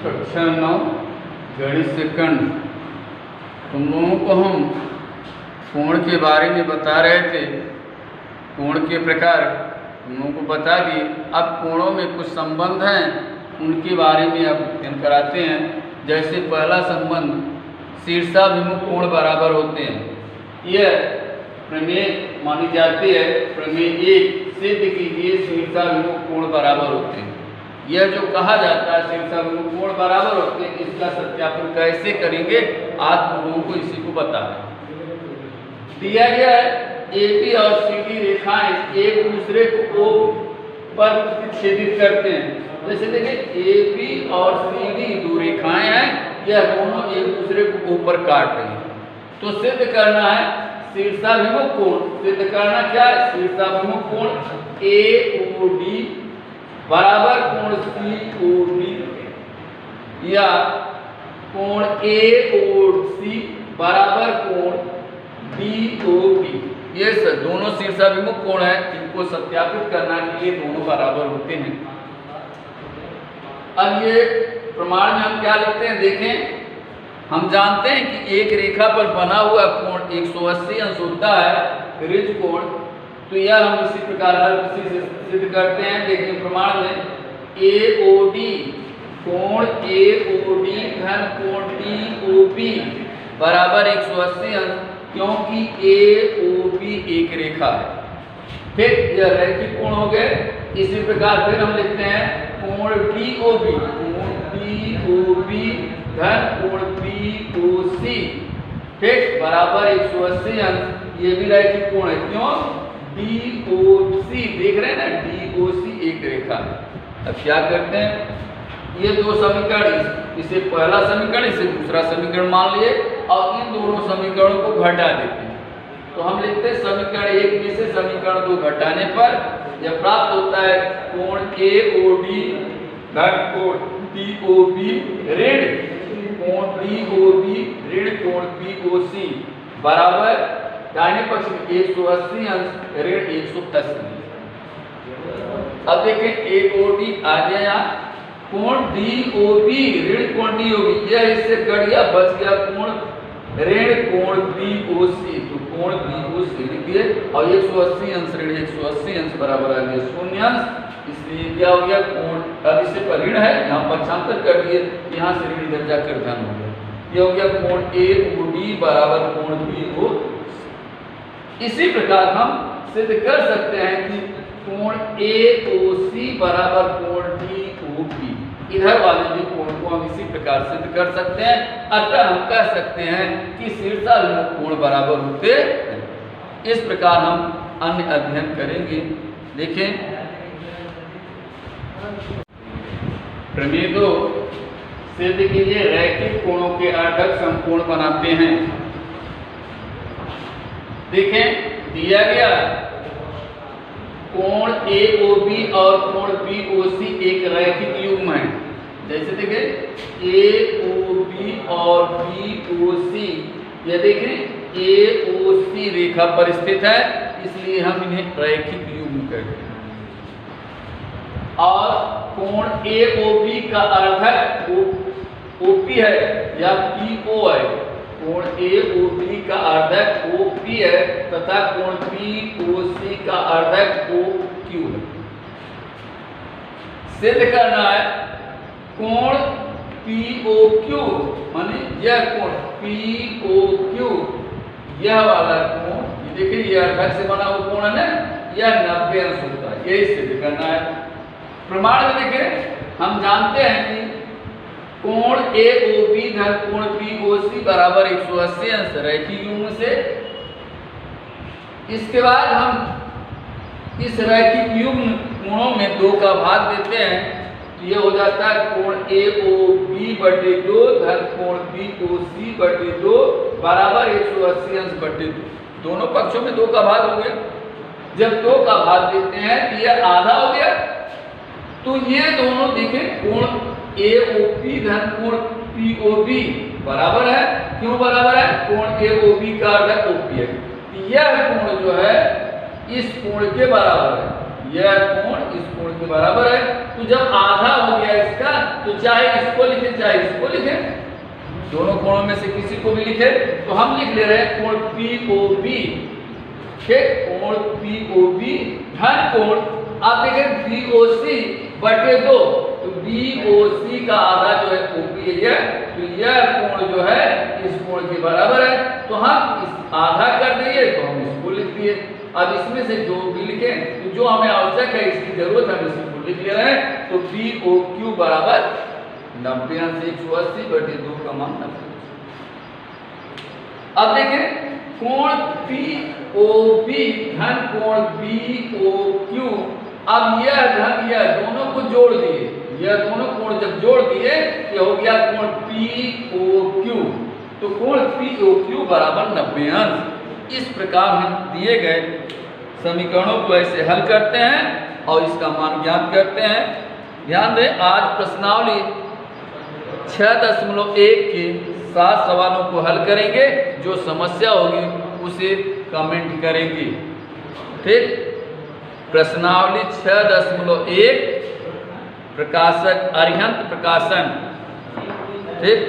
कक्षा 9 गणित से खंड। तुम लोगों को हम कोण के बारे में बता रहे थे, कोण के प्रकार तुम लोगों को बता दिए। अब कोणों में कुछ संबंध हैं, उनके बारे में अब अध्ययन कराते हैं। जैसे पहला संबंध, शीर्षाभिमुख कोण बराबर होते हैं। यह प्रमेय मानी जाती है। प्रमेय एक, सिद्ध कीजिए शीर्षाभिमुख कोण बराबर होते हैं। यह जो कहा जाता है शीर्षाभिमुख कोण बराबर होते हैं, इसका सत्यापन कैसे करेंगे आज तुम लोगों को इसी को बता रहे हैं। दिया गया है AB और CD रेखाएं एक दूसरे को O पर प्रतिच्छेदित करते हैं। जैसे देखिए AB और CD दो रेखाएं हैं, यह दोनों एक दूसरे को O पर काट रही हैं। तो सिद्ध करना है शीर्षाभिमुख कोण। सिद्ध करना क्या है? शीर्षाभिमुख कोण AOD बराबर कोण COD या कोण AOC बराबर कोण DOB। ये दोनों शीर्षाभिमुख कोण है, इनको सत्यापित करना कि ये दोनों बराबर होते हैं। अब ये प्रमाण में हम क्या लिखते हैं देखें। हम जानते हैं कि एक रेखा पर बना हुआ कोण 180 अंश होता है, ऋज कोण। तो यह हम इसी प्रकार हर किसी से सिद्ध करते हैं। देखिए प्रमाण में AOD कोण AOD धन कोण DOB बराबर 180 अंश, क्योंकि AOB एक रेखा है। फिर यह रैखिक कोण हो गए। इसी प्रकार फिर हम लिखते हैं कोण DOB धन कोण BOC ठीक बराबर 180 अंश। ये भी रैखिक कोण है। क्यों? DOC देख रहे हैं ना, DOC एक रेखा है। अब क्या करते हैं, ये दो समीकरण, इसे पहला समीकरण इसे दूसरा समीकरण मान लिए और इन दोनों समीकरणों को घटा देते हैं। तो हम लिखते हैं समीकरण एक में से समीकरण दो घटाने पर यह प्राप्त होता है कोण AOD धन कोण DOB ऋण कोण DOB ऋण कोण BOC बराबर दाहिने पक्ष में 180 अंश ऋण 180। अब देखें AOD आ गया यहाँ, कोण DOB ऋण कोण DOB, यह इससे कट गया, बच गया कोण ऋण कोण BOC। तो कोण BOC लिख दिए और 180 अंश ऋण 180 अंश बराबर आ गया 0 अंश। इसलिए क्या हो गया कोण, अब इससे पर ऋण है, यहाँ पक्षांतर कर दिए, यहाँ से ऋण इधर जाकर धन हो गया। यह हो गया कोण AOD बराबर कोण BOC। इसी प्रकार हम सिद्ध कर सकते हैं कि कोण AOC बराबर कोण DOB, इधर वाले भी कोण को हम इसी प्रकार सिद्ध कर सकते हैं। अतः हम कह सकते हैं कि शीर्षाभिमुख कोण बराबर होते हैं। इस प्रकार हम अन्य अध्ययन करेंगे। देखें प्रमेय 2, सिद्ध कीजिए रैखिक कोणों के अर्धक समकोण बनाते हैं। देखें दिया गया कोण AOB और कोण BOC एक रैखिक युग्म है। जैसे देखें AOB और BOC, यह देखें AOC रेखा पर स्थित है, इसलिए हम इन्हें रैखिक युग्म कहते हैं। और कोण AOB का अर्धक OP है या PO है। कोण AOB का अर्धक OP है तथा कोण BOC का अर्धक OQ है। सिद्ध करना है कोण POQ, माने यह कोण POQ, यह वाला कोण, ये देखिए ये अर्धक से बना हुआ कोण है ना, यह 90 अंश होता है। यही सिद्ध करना है। प्रमाण में देखें हम जानते हैं कि कोण AOB धन कोण BOC बराबर 180 अंश रैखिक युग्म से। इसके बाद हम इस रैखिक युग्म कोणों में 2 का भाग देते हैं, तो यह हो जाता है कोण AOB बटे 2 धन कोण BOC बटे 2 बराबर 180 अंश बटे 2। दोनों पक्षों में 2 का भाग हो गया। जब 2 का भाग देते हैं तो यह आधा हो गया। तो ये दोनों देखें कोण AOP धन कोण POB बराबर है। क्यों बराबर है? कोण AOB का अर्धक OP है। यह कोण जो है इस कोण के बराबर है, यह कोण इस कोण के बराबर है। तो जब आधा हो गया इसका तो चाहे इसको लिखे चाहे इसको लिखे, दोनों कोणों में से किसी को भी लिखे। तो हम लिख ले रहे हैं कोण POB, ठीक, कोण POB धन कोण आप देखें BOC बटे 2, तो BOC का आधा जो है OP है, तो यह कोण जो है इस कोण के बराबर है। तो हम इस आधा कर दिए तो हम इसको लिख दिए। अब इसमें से जो भी लिखें, तो जो हमें आवश्यक है, इसकी जरूरत है, हम इसको लिख ले रहे हैं। तो BOQ बराबर 90 अंश 180 बटे 2 का मान 90। अब देखें कोण POB धन कोण BOQ, अब यह धन यह दोनों को जोड़ दिए, यह दोनों कोण जब जोड़ दिए तो हो गया कोण POQ, तो कोण POQ बराबर 90 अंश। इस प्रकार हम दिए गए समीकरणों को ऐसे हल करते हैं और इसका मान ज्ञात करते हैं। ध्यान दें, आज प्रश्नावली 6.1 के 7 सवालों को हल करेंगे। जो समस्या होगी उसे कमेंट करेंगे, ठीक। प्रश्नावली 6.1 प्रकाशक अरिहंत प्रकाशन, ठीक।